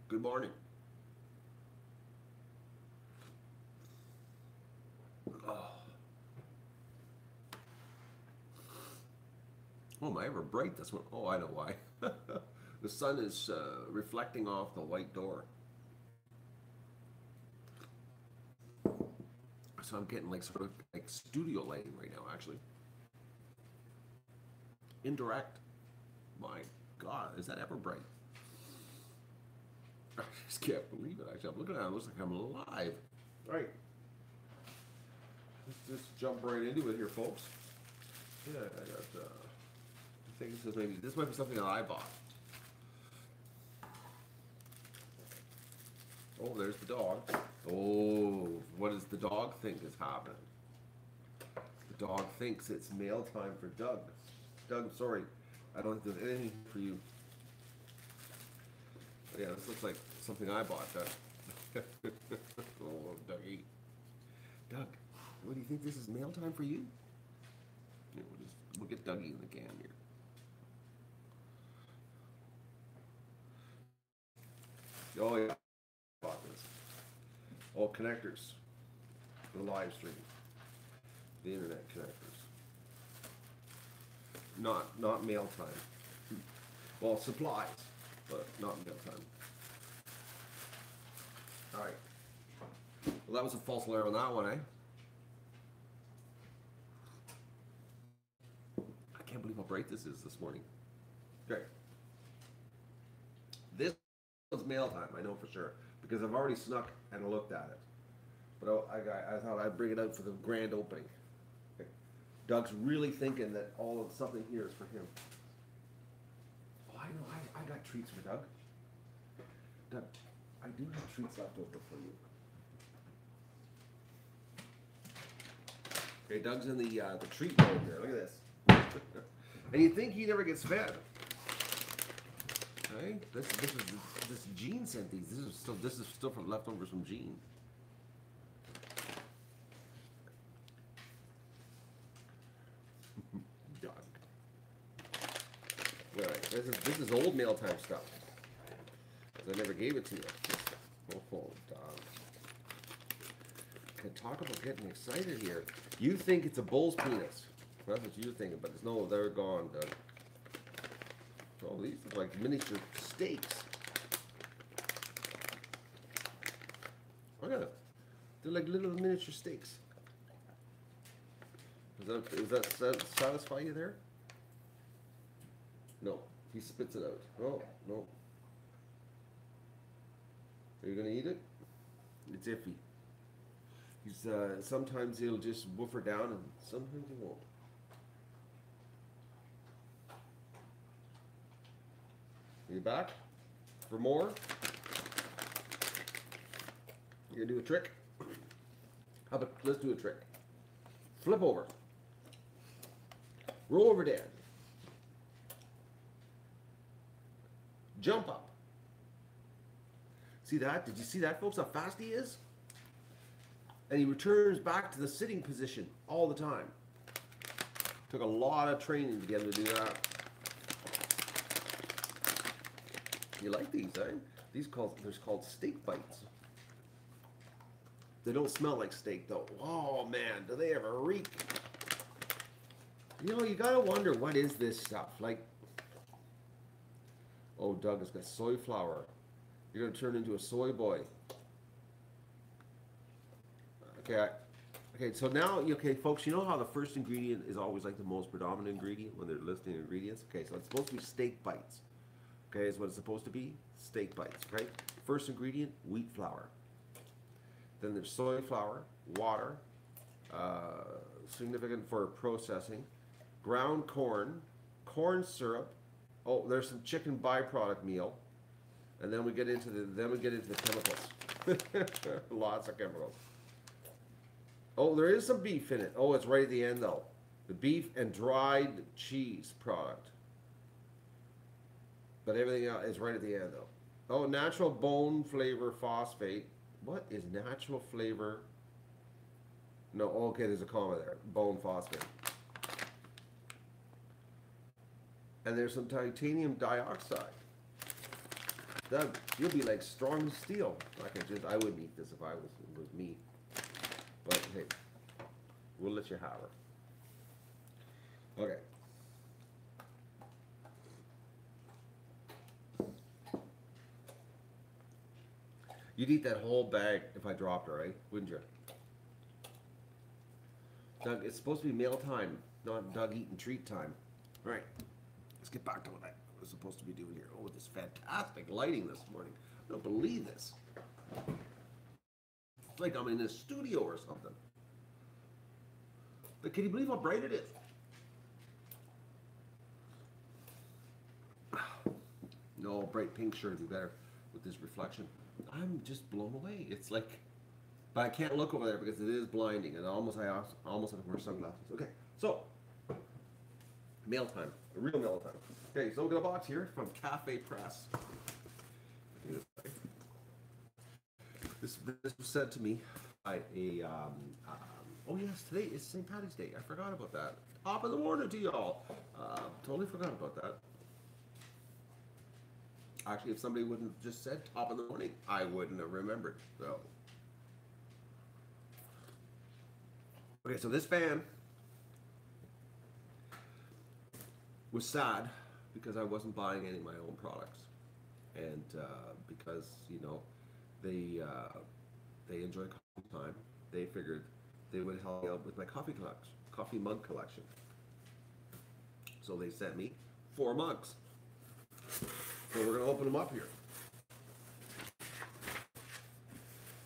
Good morning. Oh, oh my, ever bright this one. Oh, I know why. The sun is reflecting off the white door. So I'm getting like sort of like studio lighting right now, actually. Indirect. My God, is that ever bright? I just can't believe it, actually. I'm looking at it, it looks like I'm alive. All right, let's just jump right into it here, folks. Yeah, I got, I think this might be something that I bought. Oh, there's the dog. Oh, what does the dog think is happening? The dog thinks it's mail time for Doug. Doug, sorry, I don't think there's anything for you. But yeah, this looks like something I bought, Doug. Oh, Dougie. Doug, what do you think this is mail time for you? Yeah, we'll get Dougie in the can here. Oh yeah, I bought this. Oh, connectors. The live stream. The internet connectors. Not mail time. Well, supplies, but not mail time. All right. Well, that was a false alarm on that one, eh? I can't believe how bright this is this morning. Okay. This was mail time, I know for sure, because I've already snuck and looked at it. But I thought I'd bring it out for the grand opening. Okay. Doug's really thinking that all of something here is for him. Oh, I know, I got treats for Doug. Doug, I do have treats left over for you. Okay, Doug's in the treat mode here. Look at this. And you think he never gets fed? Okay, this Gene sent these. This is still from leftovers from Gene. Doug. All right, this is old mail time stuff. 'Cause I never gave it to you. Oh, Doug. Can talk about getting excited here. You think it's a bull's penis. That's what you're thinking, but no, they're gone, Doug. Oh, these are like miniature steaks. Look at it. They're like little miniature steaks. Does that satisfy you there? No. He spits it out. Oh, no. Are you gonna eat it? It's iffy. He's sometimes he'll just woofer down and sometimes he won't. Are you back for more? You gonna do a trick? How about let's do a trick. Flip over. Roll over dead. Jump up. See that? Did you see that, folks? How fast he is? And he returns back to the sitting position all the time. Took a lot of training to get him to do that. You like these, eh? They're called steak bites. They don't smell like steak though. Oh man, do they ever reek? You know, you gotta wonder, what is this stuff? Like, oh, Doug has got soy flour. You're gonna turn into a soy boy. Okay, okay, so now, okay, folks, you know how the first ingredient is always like the most predominant ingredient when they're listing ingredients? Okay, so it's supposed to be steak bites. Okay, is what it's supposed to be, steak bites, right? First ingredient, wheat flour. Then there's soy flour, water, significant for processing, ground corn, corn syrup. Oh, there's some chicken byproduct meal, and then we get into the chemicals. Lots of chemicals. Oh, there is some beef in it. Oh, it's right at the end though. The beef and dried cheese product. But everything else is right at the end though. Oh, natural bone flavor phosphate. What is natural flavor? No, okay, there's a comma there. Bone phosphate. And there's some titanium dioxide. Doug, you'll be like strong as steel. I wouldn't eat this if it was me. But hey, we'll let you have her. Okay. You'd eat that whole bag if I dropped her, right? Wouldn't you? Doug, it's supposed to be meal time, not Doug eat and treat time. All right, let's get back to what I was supposed to be doing here. Oh, this fantastic lighting this morning. I don't believe this. It's like I'm in a studio or something. But can you believe how bright it is? No, bright pink shirt would be better with this reflection. I'm just blown away. It's like, but I can't look over there because it is blinding, and I almost have to wear sunglasses. Okay, so mail time, a real mail time. Okay, so we got a box here from Cafe Press. This was sent to me by a. Oh yes, today is St. Paddy's Day. I forgot about that. Top of the morning to y'all. Totally forgot about that. Actually, if somebody wouldn't have just said top of the morning, I wouldn't have remembered. So, okay, so this fan was sad because I wasn't buying any of my own products, and because they enjoy coffee time, they figured they would help me out with my coffee mug collection. So they sent me 4 mugs. So we're going to open them up here.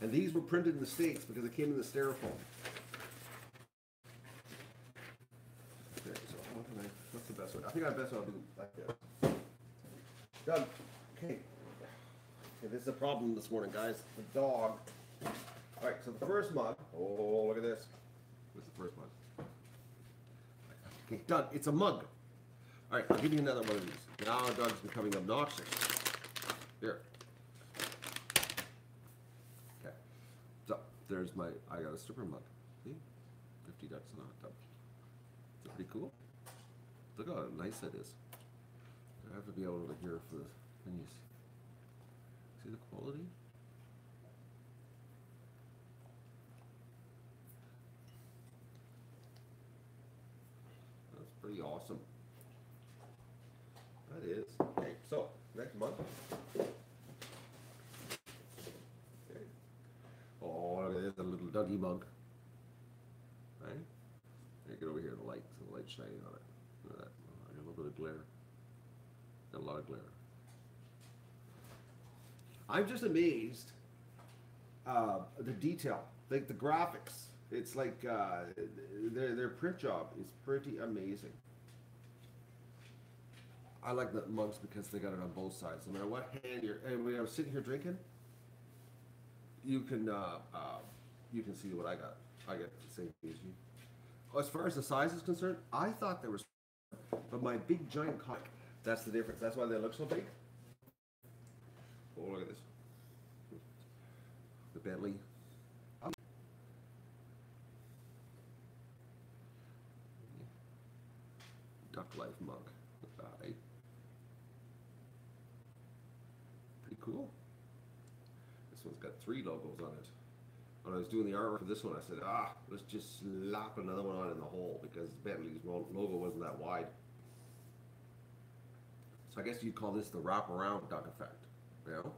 And these were printed in the States because it came in the styrofoam. Okay, so what's the best way? I think our best way I'll do like this. Doug, okay. This is a problem this morning, guys. The dog. All right, so the first mug. Oh, look at this. What's the first mug? Okay, Doug, it's a mug. All right, I'll give you another one of these. Now Doug's becoming obnoxious. Here. Okay. So there's I got a stripper mug. See? 50 ducks in a hot tub. Is that pretty cool? Look how nice it is. I have to be able to hear for this. Can you see the quality? That's pretty awesome. That is. Okay, so next month. Okay. Oh, look at this, a little Dougie mug. Right? Here, get over here, the light, so the light's shining on it. Look at that. Oh, I got a little bit of glare. Got a lot of glare. I'm just amazed the detail, like the graphics. It's like their print job is pretty amazing. I like the mugs because they got it on both sides. No matter what hand you're, and when I'm sitting here drinking, you can see what I got. I get the same thing as you. As far as the size is concerned, I thought there was, but my big giant cock, that's the difference. That's why they look so big. Oh, look at this. The Bentley. Duck Life mug. Right. Pretty cool. This one's got 3 logos on it. When I was doing the artwork for this one, I said, let's just slap another one on in the hole because Bentley's logo wasn't that wide. So I guess you'd call this the wraparound duck effect, you know?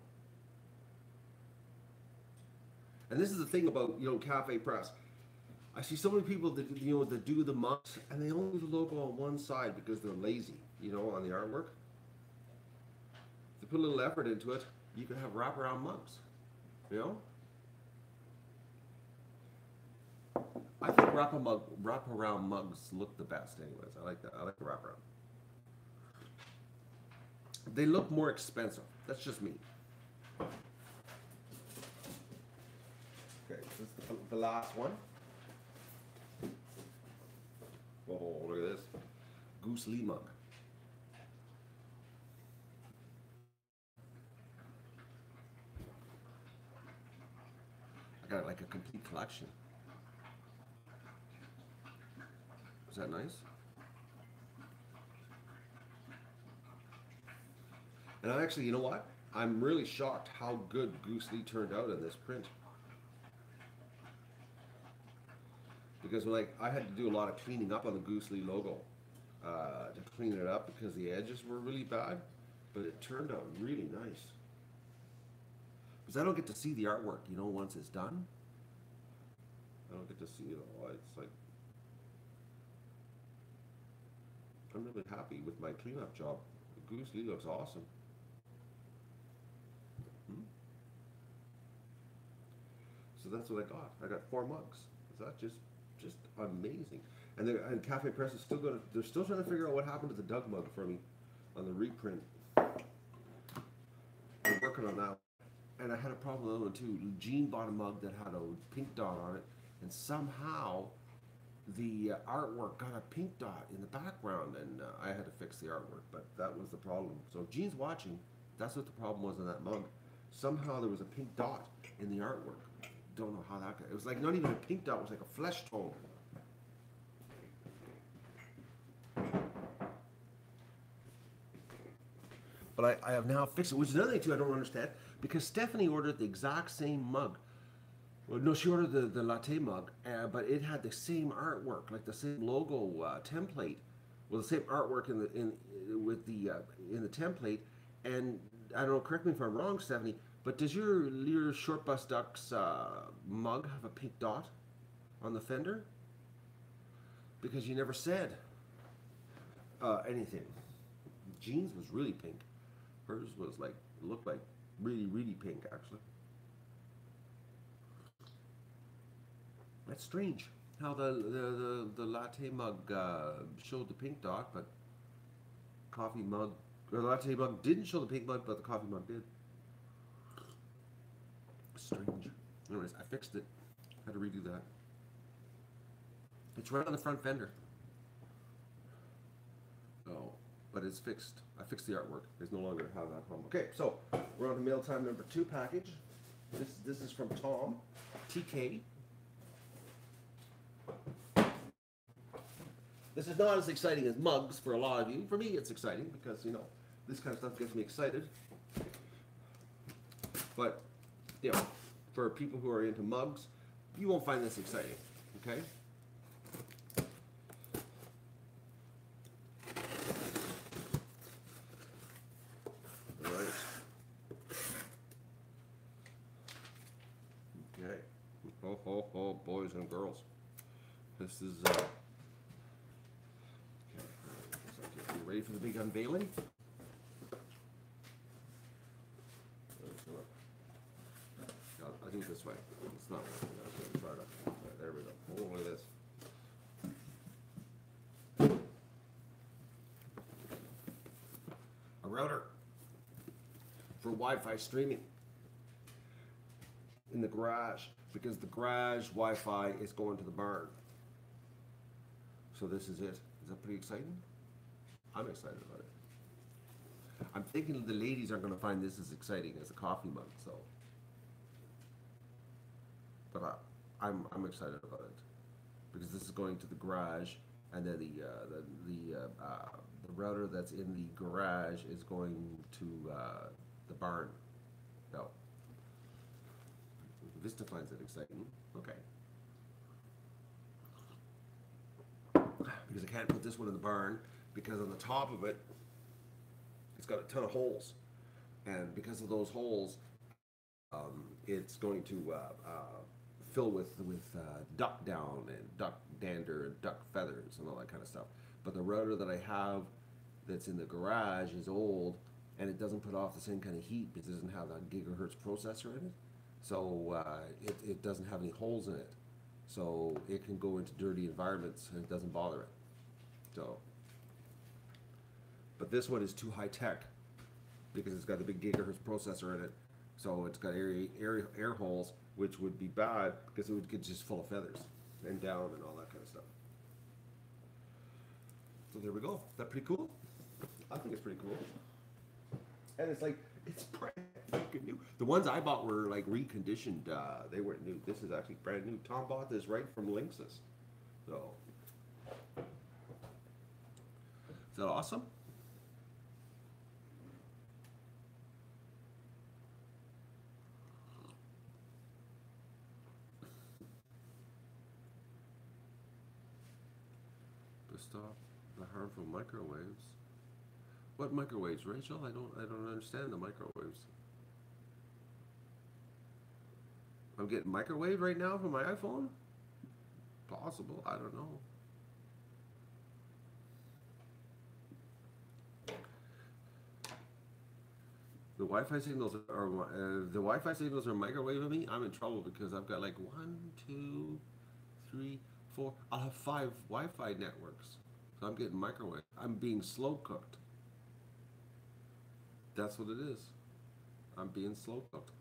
And this is the thing about, Cafe Press. I see so many people that, that do the mugs and they only do the logo on one side because they're lazy, on the artwork. If they put a little effort into it, you can have wraparound mugs, I think wraparound mugs look the best anyways. I like that. I like the wraparound. They look more expensive. That's just me. Okay, this is the last one. Oh, look at this. Goose Lee mug. I got like a complete collection. Is that nice? And I actually, you know what? I'm really shocked how good Goose Lee turned out in this print. Because like I had to do a lot of cleaning up on the Goose Lee logo to clean it up because the edges were really bad, but it turned out really nice. Because I don't get to see the artwork, you know, once it's done. I don't get to see it all. It's like I'm really happy with my cleanup job. The Goose Lee looks awesome. So that's what I got. I got 4 mugs. Is that just amazing? And Cafe Press is still going to. They're still trying to figure out what happened to the Doug mug for me on the reprint. We're working on that. And I had a problem with that one too. Gene bought a mug that had a pink dot on it, and somehow the artwork got a pink dot in the background, and I had to fix the artwork. But that was the problem. So if Gene's watching, that's what the problem was in that mug. Somehow there was a pink dot in the artwork. Don't know how that got. It was like not even a pink dot. It was like a flesh tone. But I have now fixed it, which is another thing too I don't understand, because Stephanie ordered the exact same mug. Well, no, she ordered the latte mug, but it had the same artwork, like the same logo template, well, the same artwork in the template. And I don't know, correct me if I'm wrong, Stephanie, but does your Short Bus Ducks mug have a pink dot on the fender? Because you never said anything. Jean's was really pink. Hers was like, looked like really, really pink, actually. That's strange how the latte mug showed the pink dot, but coffee mug, or the latte mug didn't show the pink mug, but the coffee mug did. Strange. Anyways, I fixed it. Had to redo that. It's right on the front fender. Oh, but it's fixed. I fixed the artwork. It's no longer have that problem. Okay, so we're on to mail time number 2 package. This is from Tom, TK. This is not as exciting as mugs for a lot of you. For me, it's exciting because, you know, this kind of stuff gets me excited. But, you know, for people who are into mugs, you won't find this exciting, okay? All right. Okay. Ho, ho, ho, boys and girls. This is, you ready for the big unveiling? I'll do it this way. It's not working. I was going to try to. There we go. Oh, look at this. A router for Wi-Fi streaming in the garage, because the garage Wi-Fi is going to the barn. So this is it. Is that pretty exciting? I'm excited about it. I'm thinking the ladies aren't going to find this as exciting as a coffee mug, so. But I'm excited about it because this is going to the garage, and then the router that's in the garage is going to the barn. No. Vista finds it exciting. Okay. Because I can't put this one in the barn because on the top of it, it's got a ton of holes, and because of those holes, it's going to fill with duck down and duck dander and duck feathers and all that kind of stuff. But the router that I have that's in the garage is old, and it doesn't put off the same kind of heat because it doesn't have that gigahertz processor in it. So it doesn't have any holes in it. So it can go into dirty environments and it doesn't bother it. So, but this one is too high tech because it's got the big gigahertz processor in it. So it's got air holes, which would be bad because it would get just full of feathers and down and all that kind of stuff. So there we go. Is that pretty cool? I think it's pretty cool. And it's like, it's brand freaking new. The ones I bought were like reconditioned. They weren't new. This is actually brand new. Tom bought this right from Linksys. So, is that awesome? stop the harmful microwaves. What microwaves, Rachel? I don't understand the microwaves. I'm getting microwaved right now from my iPhone? Possible, I don't know. The Wi-Fi signals are microwaving me. I'm in trouble because I've got like 1, 2, 3, 4. I'll have 5 Wi-Fi networks. So I'm getting microwave. I'm being slow cooked. That's what it is. I'm being slow cooked.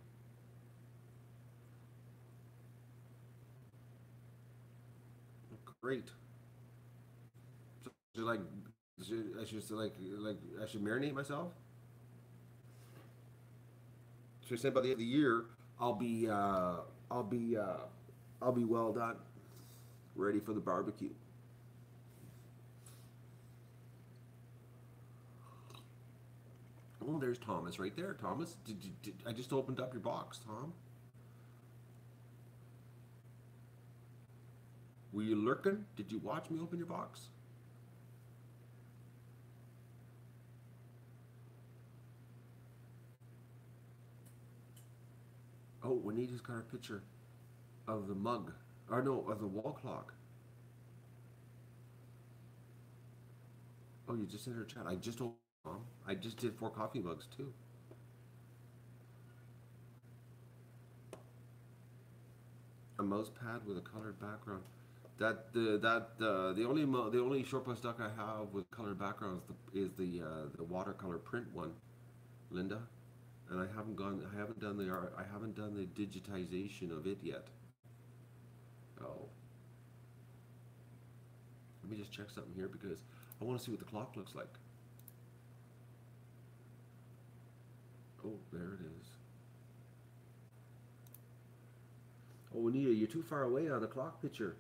Great. So I should marinate myself. So I said by the end of the year, I'll be well done, ready for the barbecue. Oh, there's Thomas right there. Thomas, I just opened up your box, Tom? Were you lurking? Did you watch me open your box? Oh, Juanita's got a picture of the mug. Or no, of the wall clock. Oh, you just sent her a chat. I just opened, I just did 4 coffee mugs too. A mouse pad with a colored background. The only short bus duck I have with colored background is the watercolor print one, Linda, and I haven't done the digitization of it yet. Oh, let me just check something here because I want to see what the clock looks like. Oh, there it is. Oh, Anita, you're too far away on the clock picture.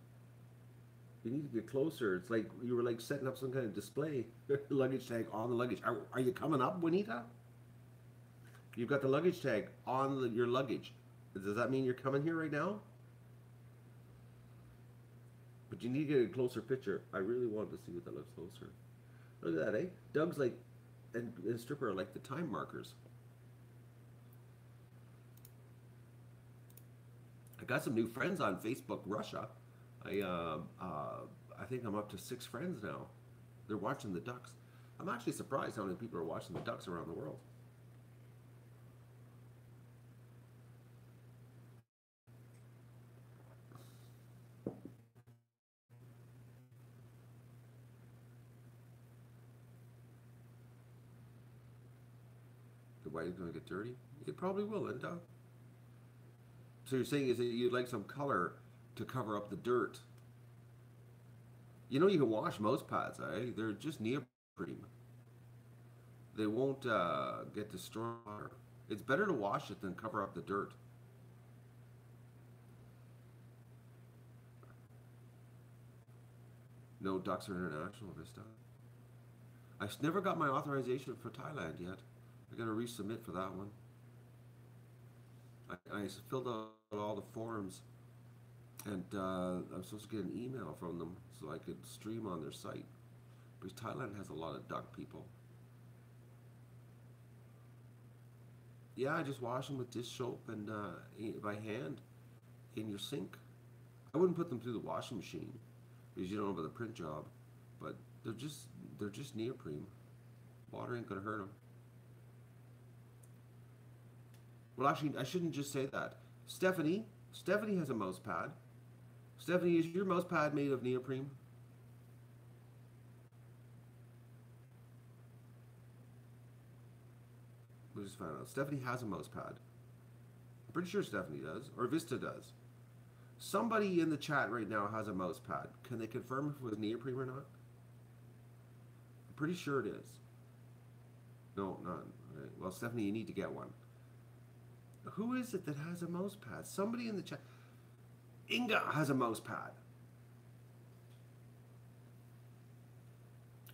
You need to get closer. It's like you were like setting up some kind of display. Luggage tag on the luggage. Are you coming up, Juanita? You've got the luggage tag on your luggage. Does that mean you're coming here right now? But you need to get a closer picture. I really want to see what that looks closer. Look at that, eh? Doug's like, and Stripper are like the time markers. I got some new friends on Facebook Russia. I think I'm up to 6 friends now. They're watching the ducks. I'm actually surprised how many people are watching the ducks around the world. The whiting's gonna get dirty? It probably will, Linda. So you're saying is that you'd like some color to cover up the dirt? You know you can wash mouse pads, eh? They're just neoprene. They won't get destroyed. It's better to wash it than cover up the dirt. No ducks are international, Vista. I never got my authorization for Thailand yet. I gotta resubmit for that one. I filled out all the forms, and I'm supposed to get an email from them so I could stream on their site. Because Thailand has a lot of duck people. Yeah, I just wash them with dish soap and by hand in your sink. I wouldn't put them through the washing machine because you don't know about the print job, but they're just neoprene. Water ain't gonna hurt them. Well, actually, I shouldn't just say that. Stephanie has a mouse pad. Stephanie, is your mouse pad made of neoprene? We'll just find out. Stephanie has a mouse pad. I'm pretty sure Stephanie does, or Vista does. Somebody in the chat right now has a mouse pad. Can they confirm if it was neoprene or not? I'm pretty sure it is. No, not. Right. Well, Stephanie, you need to get one. Who is it that has a mouse pad? Somebody in the chat. Inga has a mouse pad.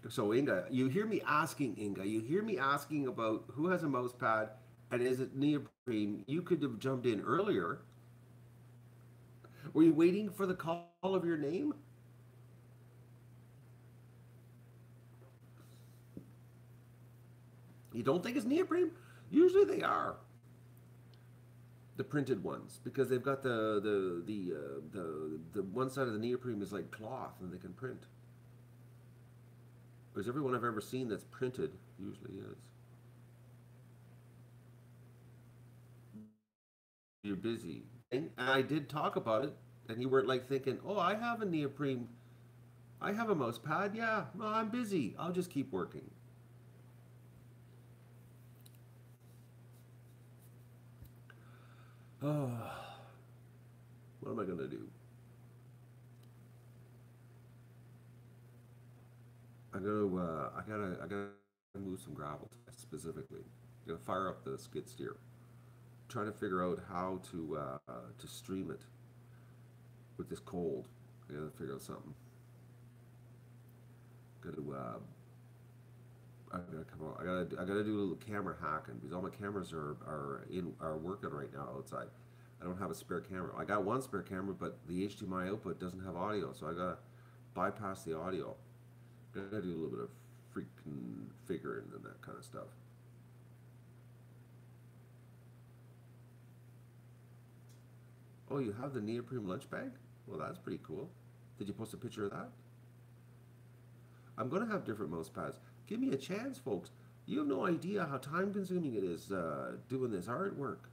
So Inga, you hear me asking, you hear me asking about who has a mouse pad and is it neoprene? You could have jumped in earlier. Were you waiting for the call of your name? You don't think it's neoprene? Usually they are. The printed ones, because they've got the one side of the neoprene is like cloth and they can print. Because everyone I've ever seen that's printed usually is. You're busy. And I did talk about it, and you weren't like thinking, oh, I have a neoprene, I have a mouse pad. Yeah, well, I'm busy. I'll just keep working. Oh, what am I gonna do? I gotta move some gravel specifically. I gotta fire up the skid steer. Trying to figure out how to stream it with this cold. I gotta figure out something. Gotta I gotta come on. I gotta do a little camera hacking because all my cameras are working right now outside. I don't have a spare camera. I got one spare camera, but the HDMI output doesn't have audio, so I gotta bypass the audio. Gotta do a little bit of freaking figuring and that kind of stuff. Oh, you have the neoprene lunch bag? Well, that's pretty cool. Did you post a picture of that? I'm gonna have different mouse pads. Give me a chance, folks. You have no idea how time consuming it is doing this artwork.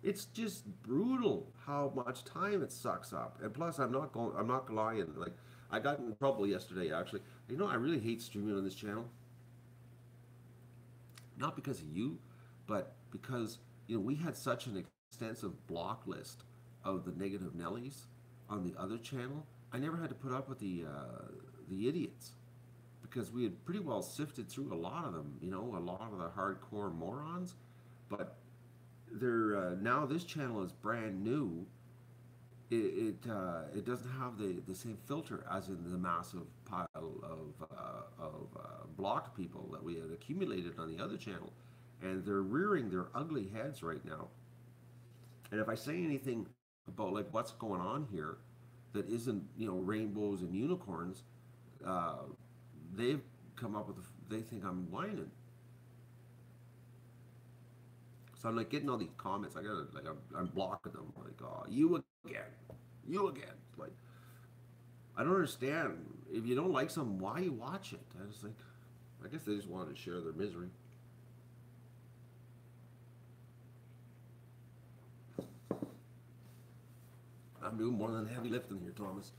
It's just brutal how much time it sucks up. And plus, I'm not lying. Like, I got in trouble yesterday, actually. You know, I really hate streaming on this channel. Not because of you, but because, you know, we had such an extensive block list of the negative Nellies on the other channel. I never had to put up with the idiots because we had pretty well sifted through a lot of them, you know, a lot of the hardcore morons. But they're now this channel is brand new. It doesn't have the same filter as in the massive pile of blocked people that we had accumulated on the other channel, and they're rearing their ugly heads right now. And if I say anything about like what's going on here that isn't, you know, rainbows and unicorns, they've come up with they think I'm whining. So I'm like getting all these comments. I gotta like I'm blocking them. Like, oh, you again, you again. Like, I don't understand. If you don't like something, why you watch it? I just like, I guess they just wanted to share their misery. I'm doing more than heavy lifting here, Thomas.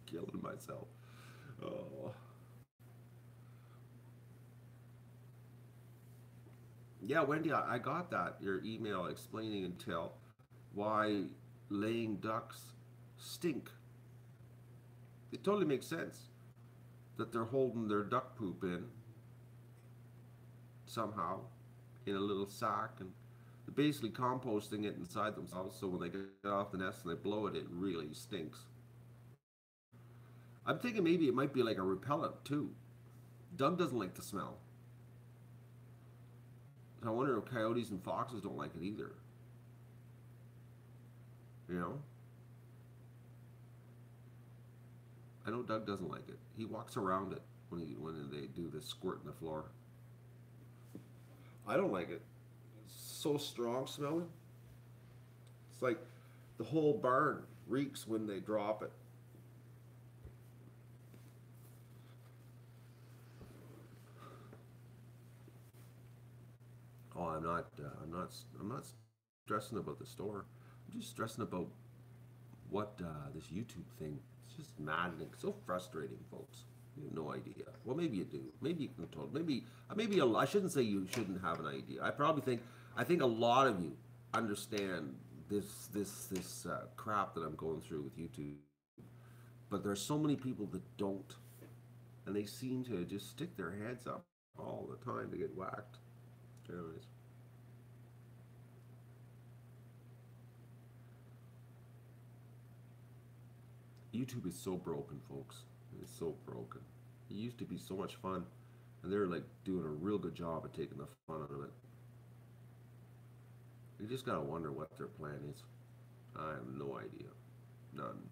Killing myself. Oh. Yeah, Wendy, I got that. Your email explaining until why laying ducks stink. It totally makes sense that they're holding their duck poop in somehow in a little sack and they're basically composting it inside themselves so when they get off the nest and they blow it, it really stinks. I'm thinking maybe it might be like a repellent too. Doug doesn't like the smell. I wonder if coyotes and foxes don't like it either. You know? I know Doug doesn't like it. He walks around it when they do this squirt in the floor. I don't like it. It's so strong smelling. It's like the whole barn reeks when they drop it. Oh, I'm not stressing about the store. I'm just stressing about what this YouTube thing. It's just maddening, so frustrating, folks. You have no idea. Well, maybe you do. Maybe you can tell. Maybe I shouldn't say you shouldn't have an idea. I think a lot of you understand this crap that I'm going through with YouTube. But there's so many people that don't, and they seem to just stick their heads up all the time to get whacked. Anyways. YouTube is so broken, folks. It's so broken. It used to be so much fun, and they're like doing a real good job of taking the fun out of it. You just gotta wonder what their plan is. I have no idea. None.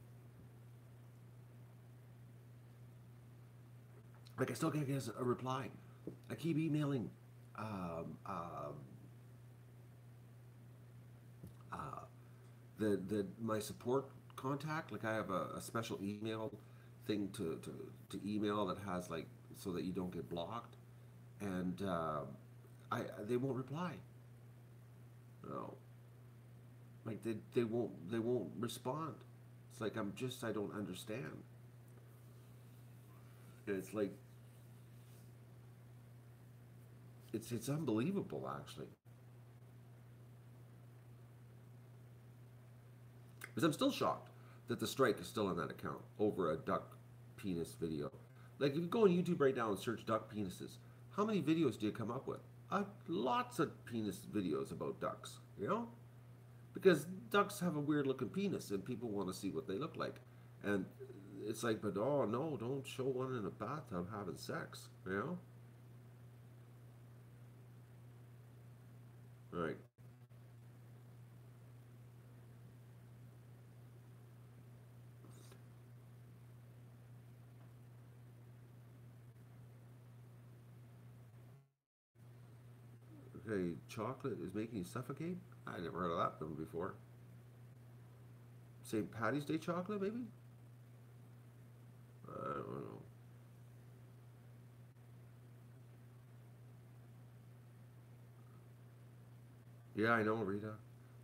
Like I still can't get a reply. I keep emailing um, um, uh, the my support contact. Like I have a special email thing to email that has like so that you don't get blocked, and I they won't reply. No, like they won't respond. It's like I don't understand. And it's like it's unbelievable actually. Because I'm still shocked that the strike is still on that account over a duck penis video. Like if you go on YouTube right now and search duck penises, how many videos do you come up with? Lots of penis videos about ducks, you know? Because ducks have a weird looking penis and people want to see what they look like. And it's like, but oh no, don't show one in a bathtub having sex, you know? Right. Okay, chocolate is making you suffocate? I never heard of that one before. St. Patty's Day chocolate, maybe? I don't know. Yeah, I know, Rita.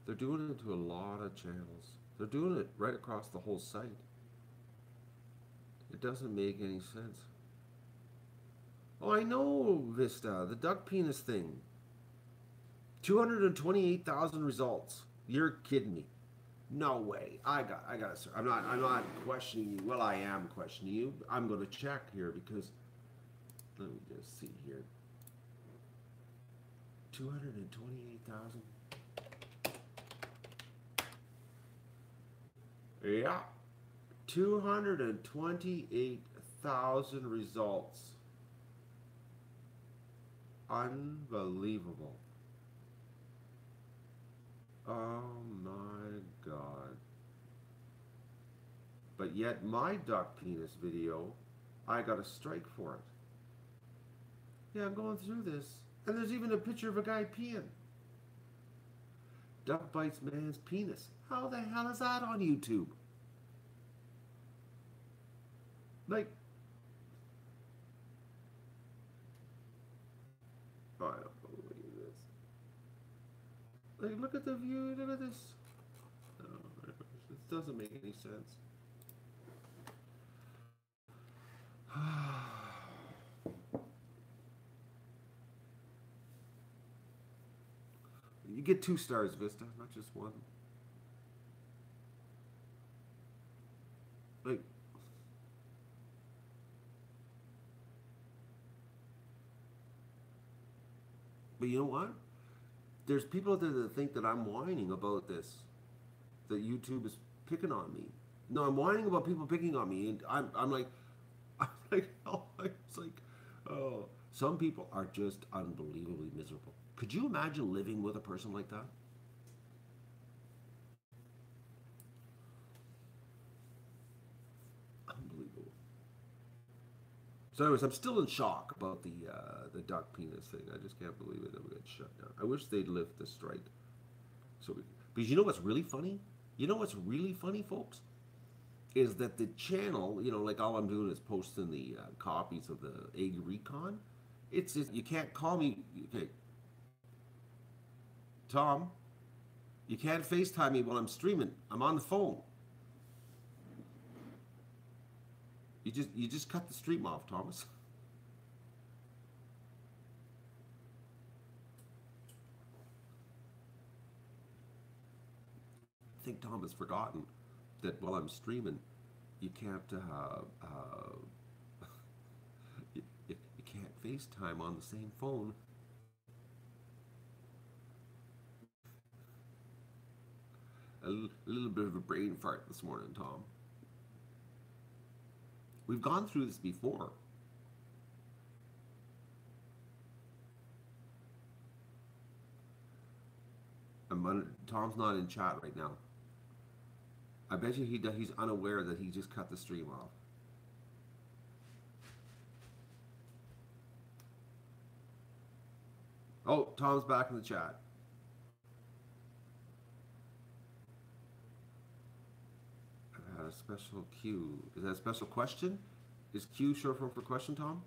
They're doing it to a lot of channels. They're doing it right across the whole site. It doesn't make any sense. Oh, I know, Vista, the duck penis thing. 228,000 results. You're kidding me. No way. I got to I'm not questioning you. Well, I am questioning you. I'm going to check here because let me just see here. 228,000. Yeah. 228,000 results. Unbelievable. Oh my god. But yet my duck penis video, I got a strike for it. Yeah, I'm going through this. And there's even a picture of a guy peeing. Duck bites man's penis. How the hell is that on YouTube? Like, I don't believe this. Like, look at the view. Look at this. Oh, this doesn't make any sense. You get 2 stars, Vista, not just one. Like, but you know what? There's people out there that think that I'm whining about this, that YouTube is picking on me. No, I'm whining about people picking on me, and I'm like, I'm like, oh, it's like, oh, some people are just unbelievably miserable. Could you imagine living with a person like that? Unbelievable. So, anyways, I'm still in shock about the duck penis thing. I just can't believe it that we got shut down. I wish they'd lift the strike. So, because you know what's really funny? You know what's really funny, folks? Is that the channel, you know, like all I'm doing is posting the copies of the Egg Recon. It's just, you can't call me. Okay, Tom, you can't FaceTime me while I'm streaming. I'm on the phone. You just cut the stream off, Thomas. I think Tom has forgotten that while I'm streaming, you can't you can't FaceTime on the same phone. A little bit of a brain fart this morning, Tom. We've gone through this before. Tom's not in chat right now. I bet you he's unaware that he just cut the stream off. Oh, Tom's back in the chat. I've had a special Q. Is that a special question? Is Q short form for question, Tom?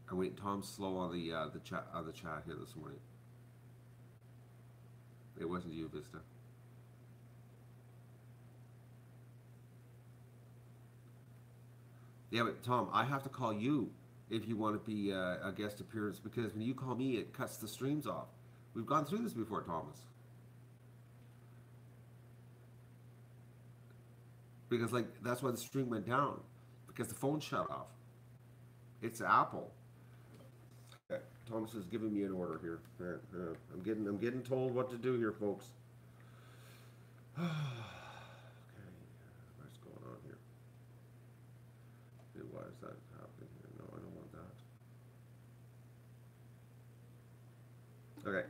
I'm waiting. Tom's slow on the chat here this morning. It wasn't you, Vista. Yeah, but Tom, I have to call you if you want to be a guest appearance because when you call me, it cuts the streams off. We've gone through this before, Thomas. Because like that's why the stream went down because the phone shut off. It's Apple. Okay. Thomas is giving me an order here. I'm getting told what to do here, folks. Okay, what's going on here? Why is that happening here? No, I don't want that. Okay.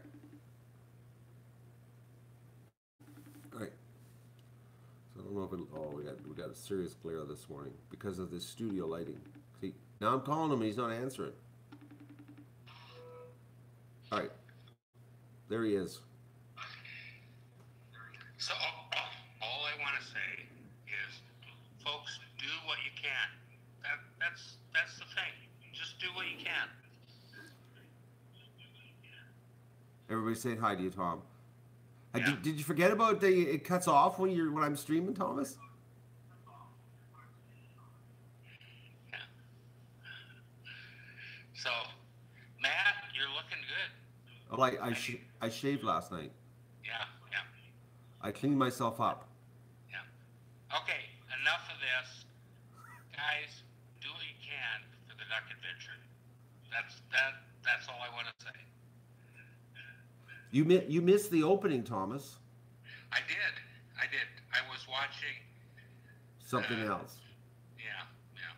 All right. So I don't know if it. Oh, we got a serious glare this morning because of this studio lighting. See, now I'm calling him and he's not answering. All right. There he is. So all I want to say is, folks, do what you can. That's the thing. Just do what you can. Everybody saying hi to you, Tom. Yeah. Did you forget about it cuts off when I'm streaming, Thomas? Yeah. So, Matt, you're looking good. Oh, I shaved last night. Yeah, yeah. I cleaned myself up. Yeah. Okay, enough of this. Guys, do what you can for the duck adventure. That's all I want to say. You missed the opening, Thomas. I did. I was watching Something else. Yeah, yeah.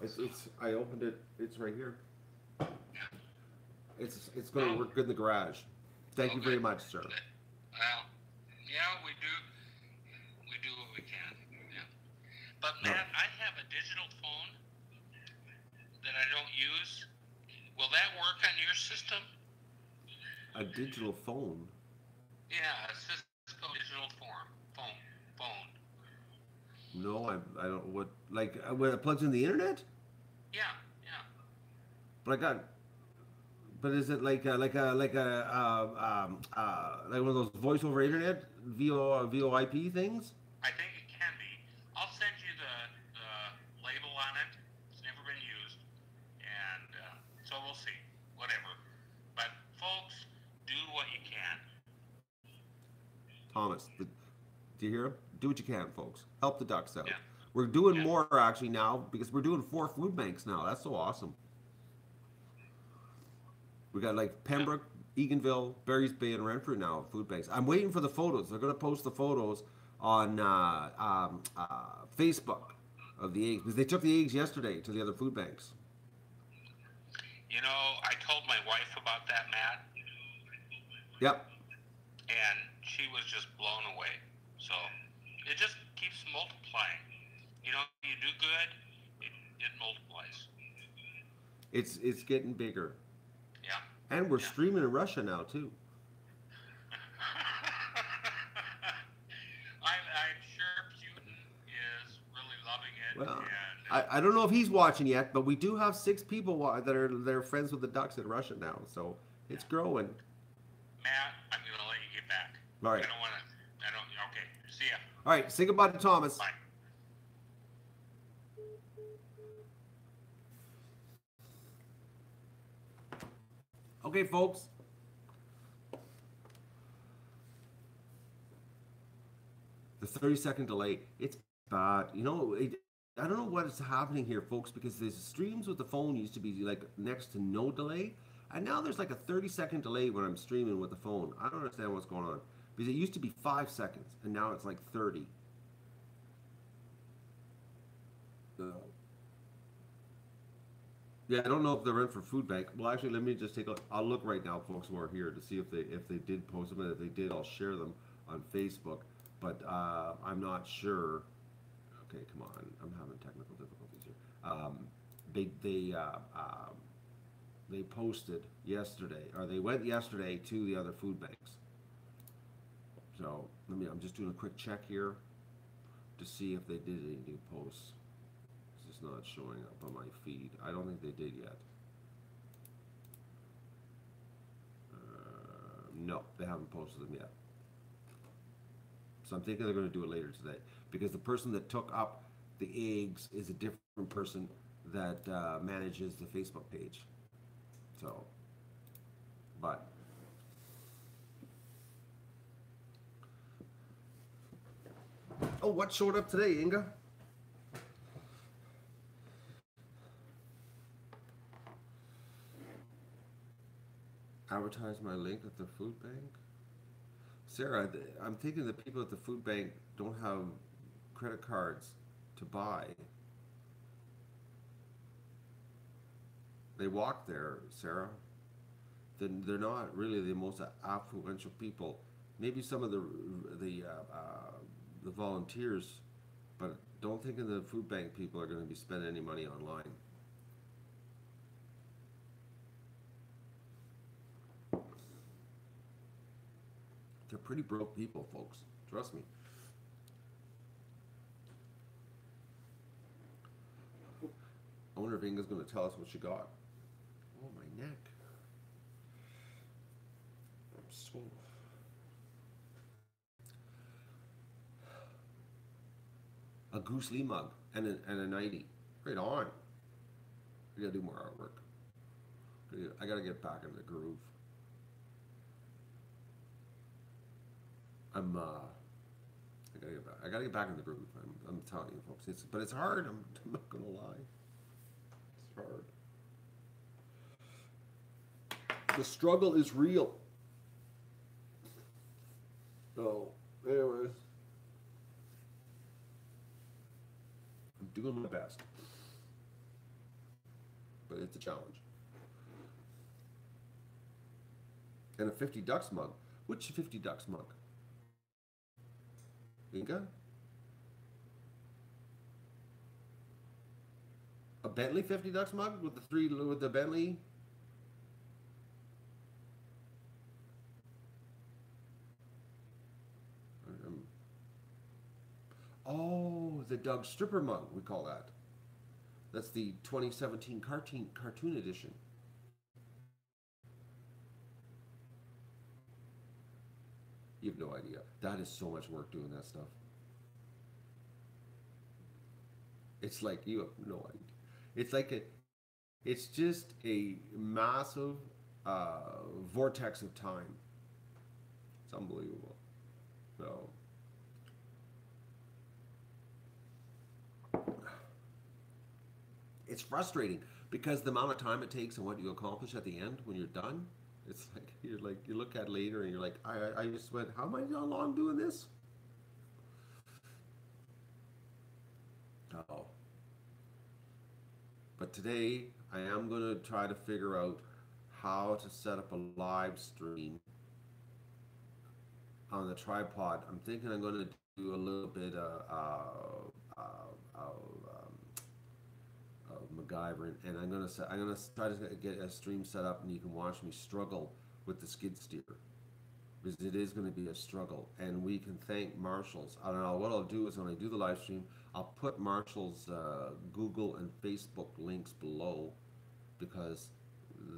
It's I opened it. It's right here. Yeah. It's going to work good in the garage. Thank you very much, sir. Well, yeah, we do what we can. Yeah. But Matt, I have a digital phone that I don't use. Will that work on your system? A digital phone? Yeah, a Cisco digital phone. No, I don't. What when it plugs in the internet? Yeah, yeah. But is it like one of those voice over internet VoIP things? I think it can be. I'll send you the label on it. It's never been used, and so we'll see. Whatever. But folks, do what you can. Thomas, do you hear him? Do what you can, folks. Help the ducks out. Yeah. We're doing more actually now because we're doing 4 food banks now. That's so awesome. We got like Pembroke, Eganville, Barry's Bay, and Renfrew now food banks. I'm waiting for the photos. They're going to post the photos on Facebook of the eggs because they took the eggs yesterday to the other food banks. You know, I told my wife about that, Matt. Yep. And she was just blown away. So it just keeps multiplying. You know, you do good, it multiplies. It's getting bigger. Yeah. And we're streaming in Russia now too. I'm sure Putin is really loving it. Well, and I don't know if he's watching yet, but we do have 6 people that are friends with the ducks in Russia now, so it's growing. Matt, I'm gonna let you get back. All right. Okay. See ya. All right, say goodbye to Thomas. Bye. Okay, folks. The 30-second delay, it's bad. You know, I don't know what is happening here, folks, because the streams with the phone used to be like next to no delay, and now there's like a 30-second delay when I'm streaming with the phone. I don't understand what's going on, because it used to be 5 seconds, and now it's like 30. Yeah, I don't know if they're in for food bank. Well, actually, let me just take a look. I'll look right now, folks who are here, to see if they did post them, and if they did, I'll share them on Facebook. But I'm not sure Okay, come on. I'm having technical difficulties here. They they uh, uh, they posted yesterday, or they went yesterday to the other food banks. So I'm just doing a quick check here to see if they did any new posts. It's just not showing up on my feed. I don't think they did yet. No, they haven't posted them yet. So I'm thinking they're going to do it later today, because the person that took up the eggs is a different person that manages the Facebook page. So, but oh, what showed up today, Inga? Advertise my link at the food bank. Sarah, I'm thinking the people at the food bank don't have credit cards to buy. They walk there, Sarah. Then they're not really the most affluential people. Maybe some of the volunteers, but don't think the food bank people are going to be spending any money online. They're pretty broke people, folks. Trust me. I wonder if Inga's going to tell us what she got. Oh, my neck. I'm swollen. A Goose Lee mug and a nightie. Right on. I gotta do more artwork. I gotta get back in the groove. I gotta get back in the groove. I'm telling you, folks. But it's hard. I'm not gonna lie. It's hard. The struggle is real. So, anyways, I'm doing my best, but it's a challenge. And a 50 Ducks mug. Which 50 Ducks mug? Inga? A Bentley 50 Ducks mug with the Bentley? Oh, the Doug Stripper mug, we call that. That's the 2017 cartoon edition. You have no idea. That is so much work doing that stuff. It's like you have no idea. It's like it's just a massive vortex of time. It's unbelievable. So it's frustrating because the amount of time it takes and what you accomplish at the end when you're done, it's like you look at it later and you're like, I just went, how am I long doing this? Oh. But today I am going to try to figure out how to set up a live stream on the tripod. I'm thinking I'm going to do a little bit of MacGyver, and I'm gonna try to get a stream set up, and you can watch me struggle with the skid steer, because it is going to be a struggle. And we can thank Marshall's. I don't know what I'll do is when I do the live stream, I'll put Marshall's Google and Facebook links below, because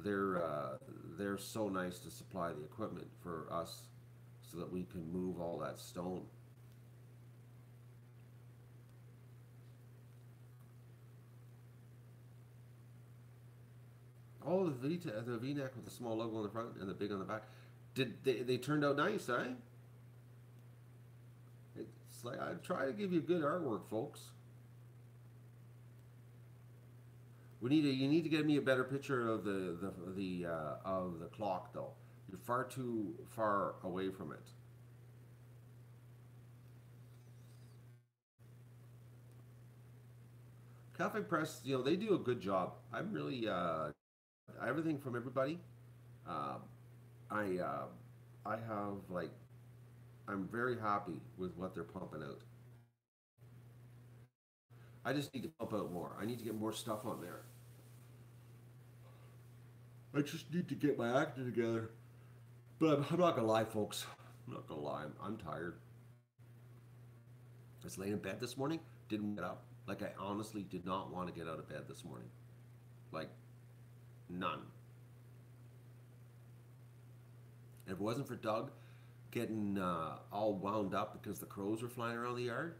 they're so nice to supply the equipment for us so that we can move all that stone. Oh, the V-neck with the small logo on the front and the big on the back. They turned out nice, eh? It's like I try to give you good artwork, folks. You need to get me a better picture of the clock, though. You're far too far away from it. Cafe Press, they do a good job. I'm really everything from everybody. Uh, I have I'm very happy with what they're pumping out. I just need to pump out more. I need to get more stuff on there. I just need to get my acting together. But I'm not gonna lie, folks. I'm not gonna lie. I'm tired. I was laying in bed this morning. Didn't get up. Like I honestly did not want to get out of bed this morning. Like none. And if it wasn't for Doug getting all wound up because the crows were flying around the yard,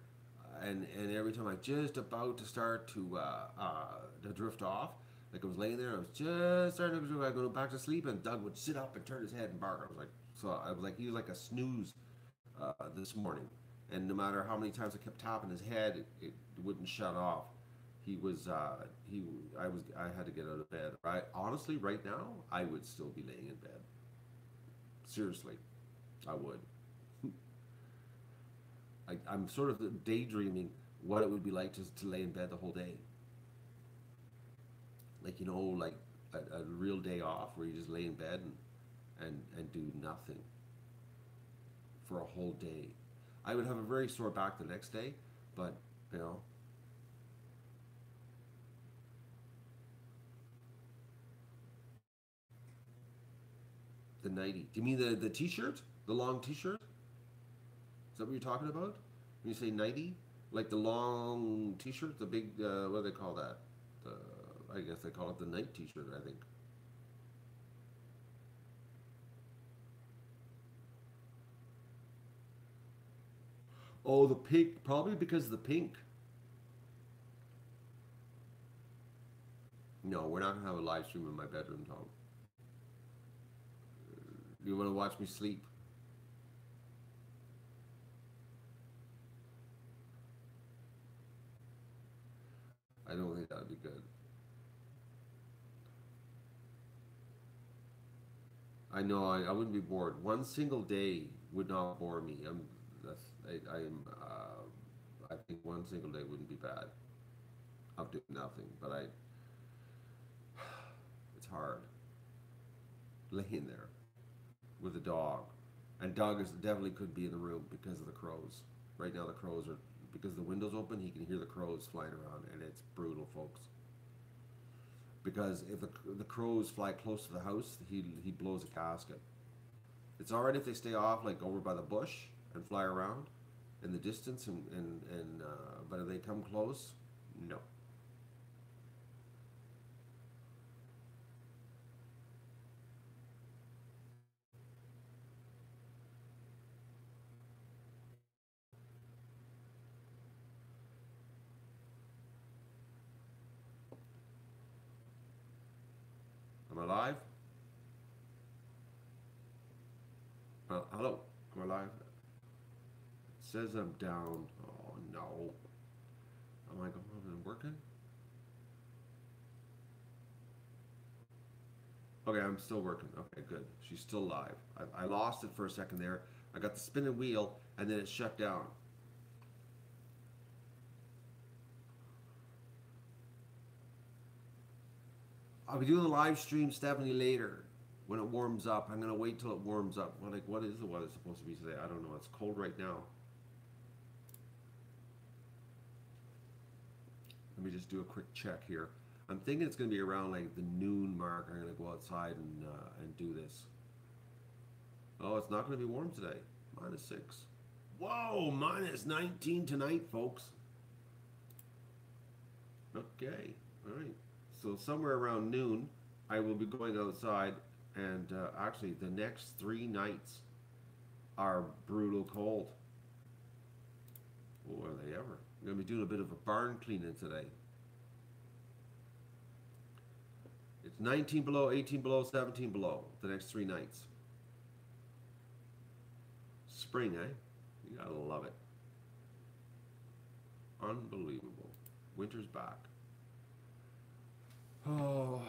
and every time I just about to start to drift off, like I was laying there, I was just starting to go back to sleep, and Doug would sit up and turn his head and bark. I was like, he was like a snooze this morning, and no matter how many times I kept tapping his head, it wouldn't shut off. He was I had to get out of bed. Honestly, right now, I would still be laying in bed. Seriously, I would. I'm sort of daydreaming what it would be like to lay in bed the whole day. Like, like a real day off where you just lay in bed and do nothing for a whole day. I would have a very sore back the next day, but, the nightie. Do you mean the t-shirt? The long t-shirt? Is that what you're talking about? When you say nightie? Like the long t-shirt? The big, what do they call that? I guess they call it the night t-shirt, I think. Oh, the pink. Probably because of the pink. No, we're not going to have a live stream in my bedroom, Tom. You want to watch me sleep? I don't think that would be good. I know I wouldn't be bored. One single day would not bore me. I think one single day wouldn't be bad. Of doing nothing, but it's hard laying there with a dog, and dog definitely could be in the room because of the crows. Right now the crows are, because the window's open, he can hear the crows flying around, and it's brutal, folks. Because if the crows fly close to the house, he blows a gasket. It's alright if they stay off, like over by the bush and fly around in the distance, but if they come close, no. Am I live? Hello, am I live? It says I'm down. Oh no. Am I going working? Okay, I'm still working. Okay, good. She's still live. I lost it for a second there. I got the spinning wheel, and then it shut down. I'll be doing the live stream, Stephanie, later when it warms up. I'm gonna wait till it warms up. What is the weather supposed to be today? I don't know. It's cold right now. Let me just do a quick check here. I'm thinking it's gonna be around like the noon mark. I'm gonna go outside and do this. Oh, it's not gonna be warm today. -6. Whoa, -19 tonight, folks. Okay, all right. So somewhere around noon, I will be going outside, and actually the next 3 nights are brutal cold. Oh, are they ever? I'm going to be doing a bit of a barn cleaning today. It's 19 below, 18 below, 17 below the next 3 nights. Spring, eh? You gotta love it. Unbelievable. Winter's back. Oh.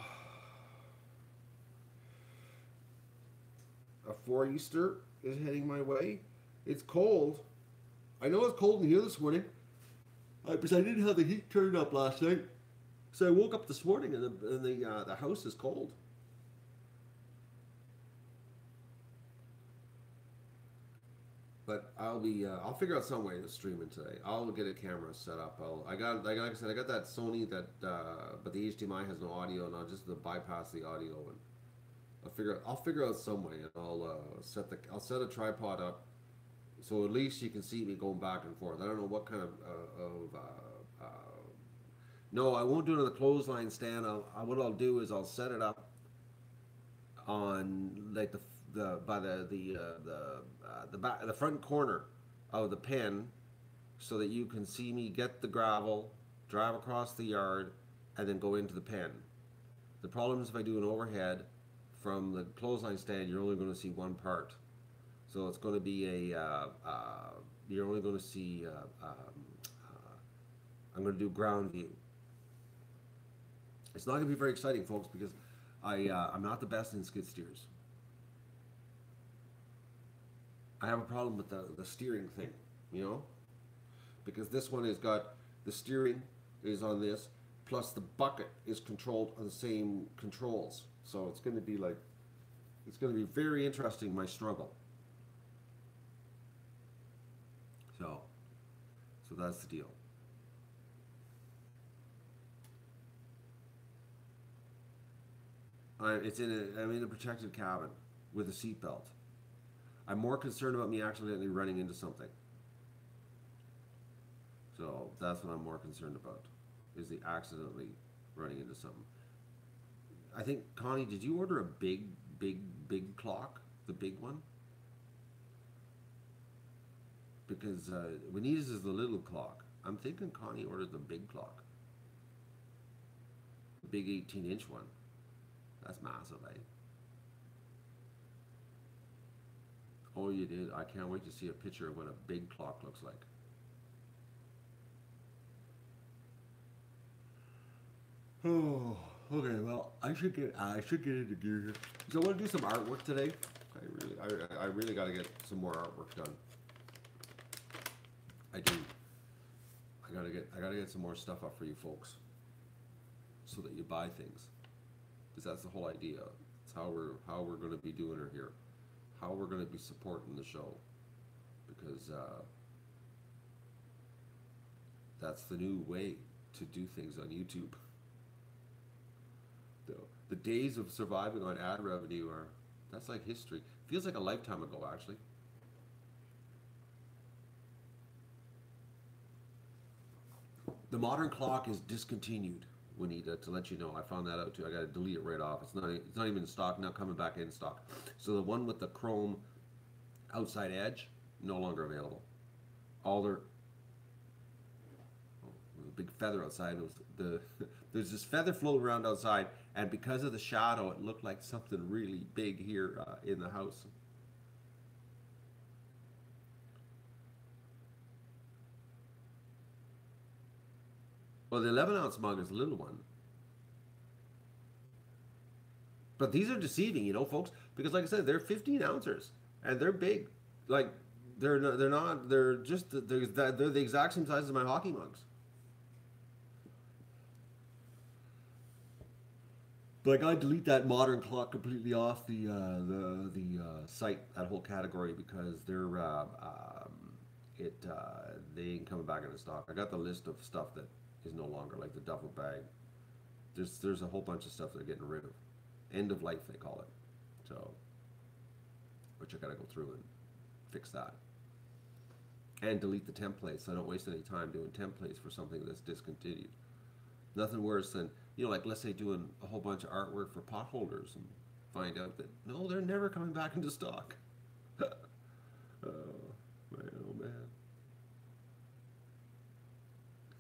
A 4 Easter is heading my way. It's cold. I know it's cold in here this morning. Because I didn't have the heat turned up last night. So I woke up this morning and the house is cold. But I'll figure out some way to stream it today. I'll get a camera set up. Like I said, I got that Sony that, but the HDMI has no audio, and I'll just bypass the audio, and I'll figure out some way, and I'll set a tripod up, so at least you can see me going back and forth. I don't know what kind of no, I won't do it on the clothesline stand. What I'll do is I'll set it up on like the front corner of the pen, so that you can see me get the gravel, drive across the yard, and then go into the pen. The problem is if I do an overhead from the clothesline stand, you're only going to see one part. So it's going to be you're only going to see, I'm going to do ground view. It's not going to be very exciting, folks, because I'm not the best in skid steers. I have a problem with the steering thing, you know? Because this one has got, the steering is on this, plus the bucket is controlled on the same controls. So it's going to be like, it's going to be very interesting, my struggle. So that's the deal. I'm in a protected cabin with a seatbelt. I'm more concerned about me accidentally running into something. So that's what I'm more concerned about, is the accidentally running into something. I think, Connie, did you order a big clock? The big one? Because Juanita's is the little clock. I'm thinking Connie ordered the big clock. The big 18-inch one. That's massive, eh? Oh, you did? I can't wait to see a picture of what a big clock looks like. Oh, okay. Well, I should get into gear here. So I want to do some artwork today. I really got to get some more artwork done. I do. I gotta get some more stuff up for you folks, so that you buy things. Because that's the whole idea. It's how we're going to be doing it here. How we're going to be supporting the show. Because that's the new way to do things on YouTube. The days of surviving on ad revenue that's like history. Feels like a lifetime ago, actually. The modern clock is discontinued. Juanita, to let you know, I found that out too. I got to delete it right off. It's not even in stock. Not coming back in stock. So the one with the chrome outside edge, no longer available. All their a big feather outside. It was there's this feather floating around outside, and because of the shadow, it looked like something really big here in the house. Well, the 11-ounce mug is a little one. But these are deceiving, you know, folks, because like I said, they're 15 ounces and they're big. Like they're just they're the exact same size as my hockey mugs. But I gotta delete that modern clock completely off the site, that whole category, because they ain't coming back into stock. I got the list of stuff that is no longer, like the duffel bag. There's a whole bunch of stuff they're getting rid of. End of life, they call it. So, which I gotta go through and fix that. And delete the templates, so I don't waste any time doing templates for something that's discontinued. Nothing worse than, you know, like let's say doing a whole bunch of artwork for pot holders and find out that, no, they're never coming back into stock. Oh man.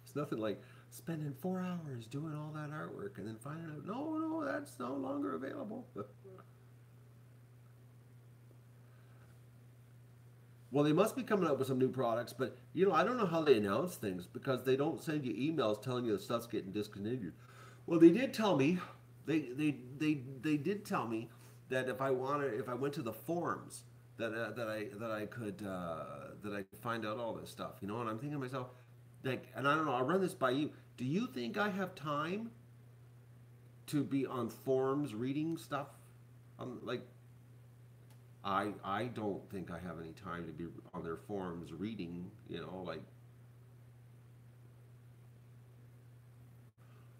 It's nothing like spending 4 hours doing all that artwork and then finding out, no, that's no longer available. Well, they must be coming up with some new products, but you know, I don't know how they announce things, because they don't send you emails telling you the stuff's getting discontinued. Well, they did tell me, they did tell me that if I went to the forums, that I could find out all this stuff, you know. And I'm thinking to myself, like, and I don't know, I'll run this by you. Do you think I have time to be on forums reading stuff? Like, I don't think I have any time to be on their forums reading, like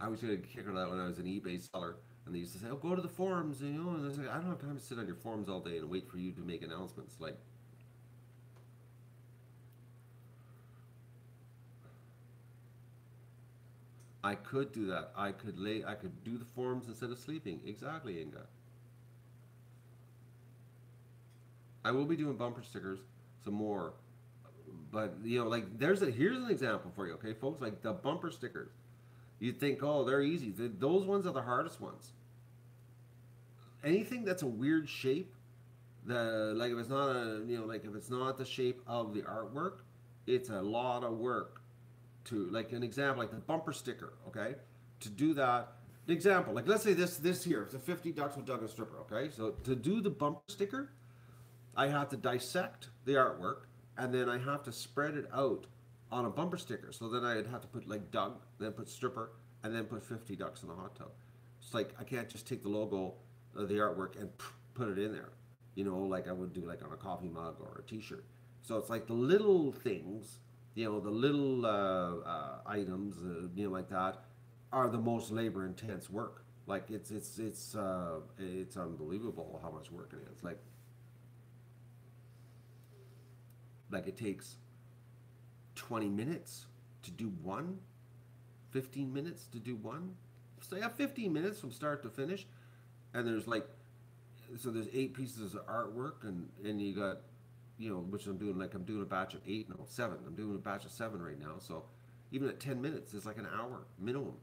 I was getting a kick out of that when I was an eBay seller, and they used to say, "Oh, go to the forums," and I was like, "I don't have time to sit on your forums all day and wait for you to make announcements." Like, I could do that. I could do the forums instead of sleeping. Exactly, Inga. I will be doing bumper stickers some more, but like here's an example for you, okay, folks. Like the bumper stickers, you think, oh, they're easy. Those ones are the hardest ones. Anything that's a weird shape, like if it's not like if it's not the shape of the artwork, it's a lot of work to like an example like the bumper sticker. Okay, to do that, an example like let's say this here, it's a 50 ducks with Doug and Stripper. Okay, so to do the bumper sticker, I have to dissect the artwork and then I have to spread it out on a bumper sticker. So then I'd have to put like Doug, then put Stripper, and then put 50 ducks in the hot tub. It's like I can't just take the logo of the artwork and put it in there, like I would do like on a coffee mug or a T-shirt. So it's like the little things, the little items, like that, are the most labor intense work. Like it's unbelievable how much work it is. Like it takes 20 minutes to do one, 15 minutes to do one. So you have 15 minutes from start to finish, and there's 8 pieces of artwork, and you got, which I'm doing a batch of 8, no, 7. I'm doing a batch of 7 right now, so even at 10 minutes, it's like an hour minimum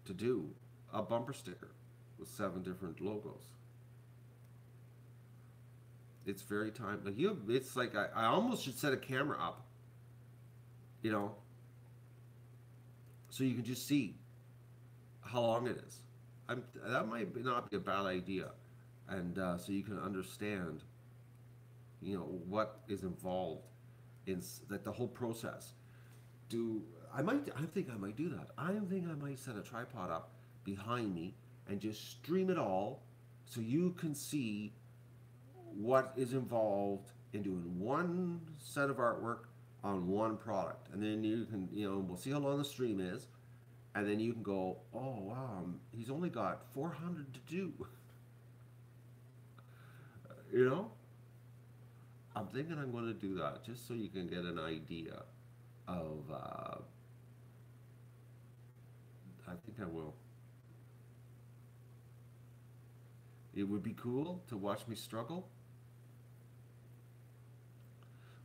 to do a bumper sticker with 7 different logos. It's very time, like it's like I almost should set a camera up, you know, so you can just see how long it is. That might not be a bad idea, and so you can understand, what is involved in like the whole process. Do I think I might do that. I think I might set a tripod up behind me and just stream it all, so you can see what is involved in doing one set of artwork on one product, and then you can, we'll see how long the stream is, and then you can go, oh wow, he's only got 400 to do. you know I'm thinking I'm going to do that just so you can get an idea of I think I will. It would be cool to watch me struggle.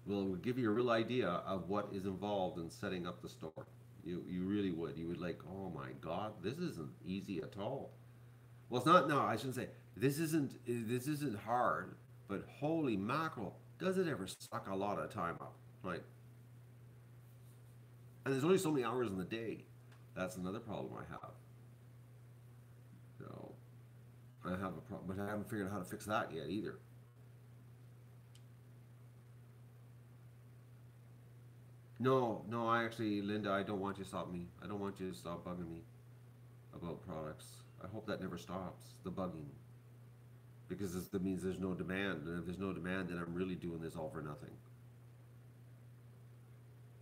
Well, it would give you a real idea of what is involved in setting up the store. You really would. You would like, oh my God, this isn't easy at all. Well, it's not. No, I shouldn't say this isn't. This isn't hard. But holy mackerel, does it ever suck a lot of time up? Like, and there's only so many hours in the day. That's another problem I have. So I have a problem, but I haven't figured out how to fix that yet either. No, no, I actually, Linda, I don't want you to stop me. I don't want you to stop bugging me about products. I hope that never stops, the bugging. Because that means there's no demand. And if there's no demand, then I'm really doing this all for nothing.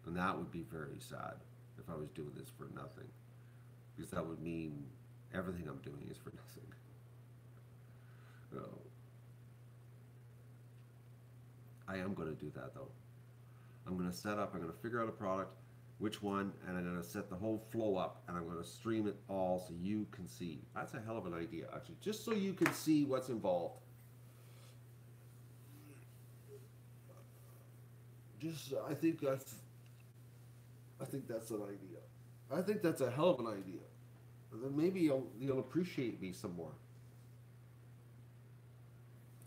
And that would be very sad if I was doing this for nothing. Because that would mean everything I'm doing is for nothing. So, I am going to do that though. I'm going to set up, I'm going to figure out a product, which one, and I'm going to set the whole flow up, and I'm going to stream it all so you can see. That's a hell of an idea, actually, just so you can see what's involved. I think that's an idea. I think that's a hell of an idea. And then maybe you'll appreciate me some more.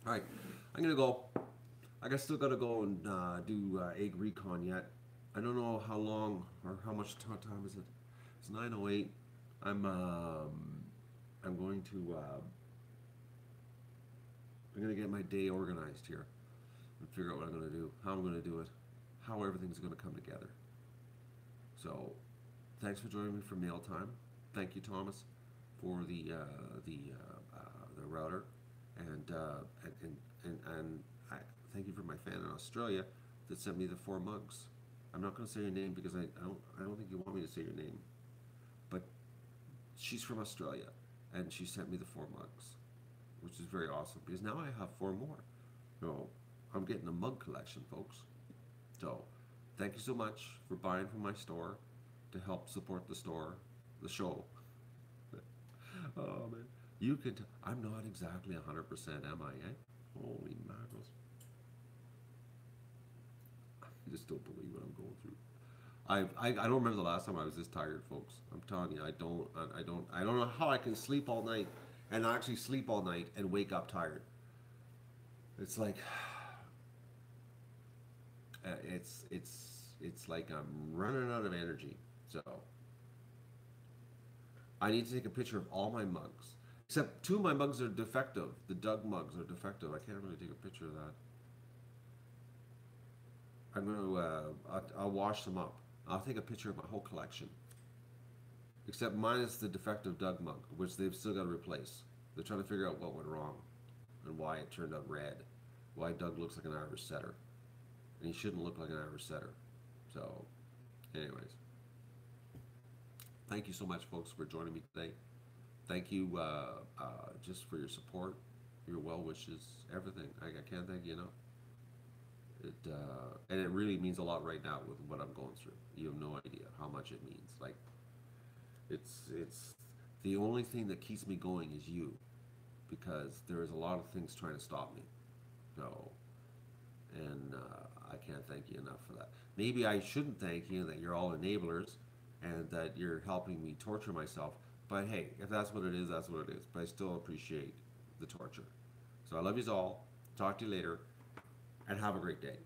All right, I'm gonna go. Still gotta go and do egg recon yet. I don't know how long or how much time is it. It's 9:08. I'm going to I'm gonna get my day organized here and figure out what I'm gonna do, how I'm gonna do it, how everything's gonna come together. So, thanks for joining me for mail time. Thank you, Thomas, for the router, and thank you for my fan in Australia that sent me the 4 mugs. I'm not going to say your name because I don't think you want me to say your name. But she's from Australia, and she sent me the 4 mugs, which is very awesome because now I have 4 more. So I'm getting a mug collection, folks. So thank you so much for buying from my store to help support the store, the show. Oh man, you could. I'm not exactly 100%, am I? Eh? Holy mackerels! I just don't believe what I'm going through. I don't remember the last time I was this tired, folks. I'm telling you, I don't know how I can sleep all night and actually sleep all night and wake up tired. It's like it's like I'm running out of energy. So I need to take a picture of all my mugs. Except 2 of my mugs are defective. The Doug mugs are defective. I can't really take a picture of that. I'm gonna I'll wash them up. I'll take a picture of my whole collection. Except minus the defective Doug mug, which they've still got to replace. They're trying to figure out what went wrong and why it turned out red. Why Doug looks like an Irish setter. And he shouldn't look like an Irish setter. So, anyways. Thank you so much, folks, for joining me today. Thank you just for your support, your well wishes, everything. I can't thank you enough. And it really means a lot right now with what I'm going through. You have no idea how much it means. Like, it's the only thing that keeps me going is you, because there is a lot of things trying to stop me. So, and I can't thank you enough for that. Maybe I shouldn't thank you that you're all enablers and that you're helping me torture myself. But hey, if that's what it is, that's what it is. But I still appreciate the torture. So I love you all. Talk to you later, and have a great day.